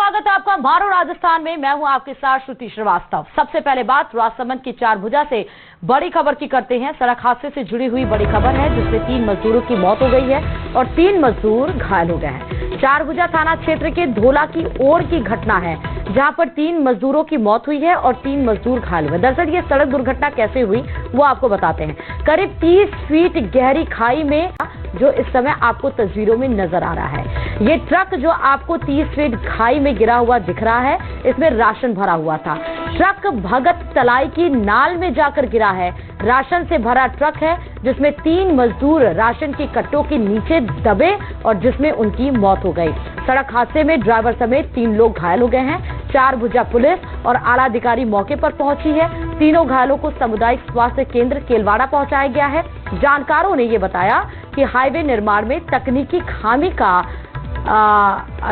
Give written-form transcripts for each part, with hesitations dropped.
स्वागत है आपका मारो राजस्थान में। मैं हूं आपके साथ श्रुति श्रीवास्तव। सबसे पहले बात राजसमंद की चारभुजा से बड़ी खबर की करते हैं। सड़क हादसे से जुड़ी हुई बड़ी खबर है जिसमें 3 मजदूरों की मौत हो गई है और 3 मजदूर घायल हो गए हैं। चारभुजा थाना क्षेत्र के धोला की ओर की घटना है जहां पर 3 मजदूरों की मौत हुई है और 3 मजदूर घायल हुए। दरअसल ये सड़क दुर्घटना कैसे हुई वो आपको बताते हैं। करीब 30 फीट गहरी खाई में जो इस समय आपको तस्वीरों में नजर आ रहा है, ये ट्रक जो आपको 30 फीट खाई में गिरा हुआ दिख रहा है, इसमें राशन भरा हुआ था। ट्रक भगत तलाई की नाल में जाकर गिरा है। राशन से भरा ट्रक है जिसमें 3 मजदूर राशन के कट्टों के नीचे दबे और जिसमें उनकी मौत हो गई। सड़क हादसे में ड्राइवर समेत 3 लोग घायल हो गए हैं। चारभुजा पुलिस और आला अधिकारी मौके पर पहुंची है। तीनों घायलों को सामुदायिक स्वास्थ्य केंद्र केलवाड़ा पहुंचाया गया है। जानकारों ने यह बताया कि हाईवे निर्माण में तकनीकी खामी का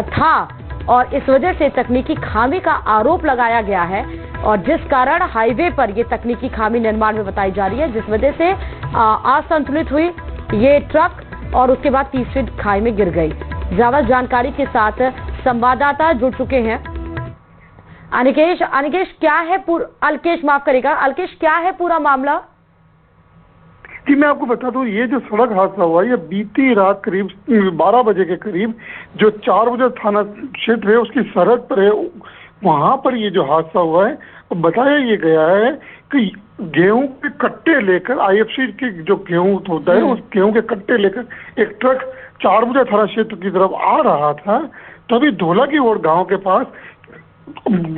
था और इस वजह से तकनीकी खामी का आरोप लगाया गया है और जिस कारण हाईवे पर यह तकनीकी खामी निर्माण में बताई जा रही है, जिस वजह से असंतुलित हुई ये ट्रक और उसके बाद 30 फीट खाई में गिर गई। ज्यादा जानकारी के साथ संवाददाता जुड़ चुके हैं। अनिकेश क्या है अल्केश माफ करेगा, अल्केश क्या है पूरा मामला? जी मैं आपको बता दूं, ये जो सड़क हादसा हुआ ये बीती रात करीब 12 बजे के करीब जो चारभुजा थाना क्षेत्र है उसकी सरहद पर है, वहां पर ये जो हादसा हुआ है। बताया ये गया है कि गेहूं के कट्टे लेकर आईएफसी के जो गेहूं होता है उस गेहूं के कट्टे लेकर एक ट्रक चारभुजा थाना क्षेत्र की तरफ आ रहा था, तभी धोला की ओर गांव के पास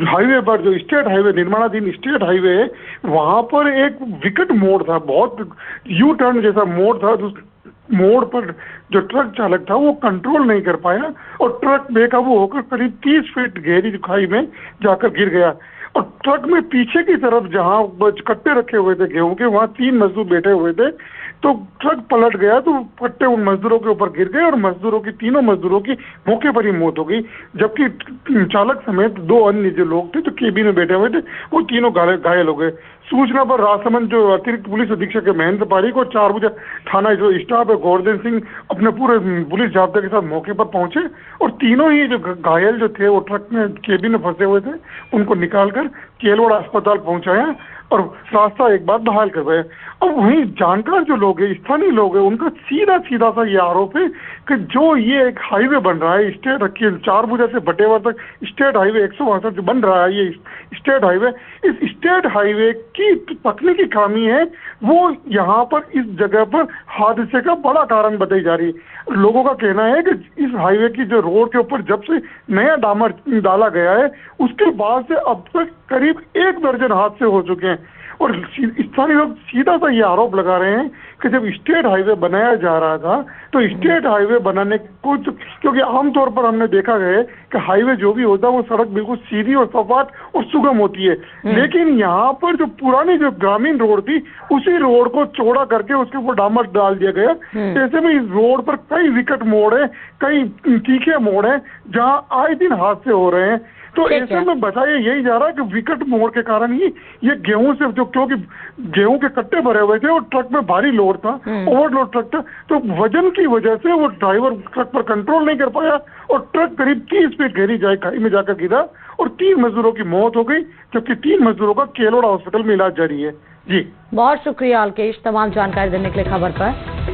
हाईवे पर जो स्टेट हाईवे निर्माणाधीन स्टेट हाईवे है वहां पर एक विकट मोड़ था, बहुत यू टर्न जैसा मोड़ था। उस मोड़ पर जो ट्रक चालक था वो कंट्रोल नहीं कर पाया और ट्रक बेकाबू होकर करीब 30 फीट गहरी खाई में जाकर गिर गया। और ट्रक में पीछे की तरफ जहां कट्टे रखे हुए थे गेहूं के, वहां 3 मजदूर बैठे हुए थे, तो ट्रक पलट गया तो कट्टे उन मजदूरों के ऊपर गिर गए और तीनों मजदूरों की मौके पर ही मौत हो गई। जबकि चालक समेत 2 अन्य जो लोग थे जो केबिन में बैठे हुए थे वो तीनों घायल हो गए। सूचना पर राजसमंद जो अतिरिक्त पुलिस अधीक्षक है महेंद्र पारीक और चारभुजा थाना जो स्टाफ है गोवर्धन सिंह अपने पूरे पुलिस जाब्ते के साथ मौके पर पहुंचे और तीनों ही जो घायल जो थे वो ट्रक में केबिन में फंसे हुए थे उनको निकालकर केलवाड़ा अस्पताल पहुंचाया और रास्ता एक बार बहाल करवाया। और वहीं जानकार जो लोग हैं, स्थानीय लोग हैं, उनका सीधा सा ये आरोप है कि जो ये एक हाईवे बन रहा है स्टेट रखिए चारभुजा से भटेवर तक स्टेट हाईवे 162 जो बन रहा है, ये स्टेट हाईवे, इस स्टेट हाईवे की तकनीकी खामी है वो यहाँ पर इस जगह पर हादसे का बड़ा कारण बताई जा रही है। लोगों का कहना है कि इस हाईवे की जो रोड के ऊपर जब से नया डामर डाला गया है उसके बाद से अब तक करीब 1 दर्जन हादसे हो चुके हैं और स्थानीय लोग सीधा सा ये आरोप लगा रहे हैं कि जब स्टेट हाईवे बनाया जा रहा था तो स्टेट हाईवे बनाने को, क्योंकि आमतौर पर हमने देखा है कि हाईवे जो भी होता है वो सड़क बिल्कुल सीधी और सपाट और सुगम होती है, लेकिन यहाँ पर जो पुरानी जो ग्रामीण रोड थी उसी रोड को चौड़ा करके उसके ऊपर डामर डाल दिया गया। ऐसे में इस रोड पर कई विकट मोड़ है, कई तीखे मोड़ है जहाँ आए दिन हादसे हो रहे हैं। तो ऐसे में बताया यही जा रहा है कि विकट मोड़ के कारण ही ये गेहूं से जो, क्योंकि गेहूं के कट्टे भरे हुए थे और ट्रक में भारी लोड था, ओवरलोड ट्रक था, तो वजन की वजह से वो ड्राइवर ट्रक पर कंट्रोल नहीं कर पाया और ट्रक करीब 30 फीट गहरी खाई में जाकर गिरा और 3 मजदूरों की मौत हो गई, जबकि 3 मजदूरों का केलवाड़ा हॉस्पिटल में इलाज जारी है। जी बहुत शुक्रिया अल्केश तमाम जानकारी देने के लिए खबर पर।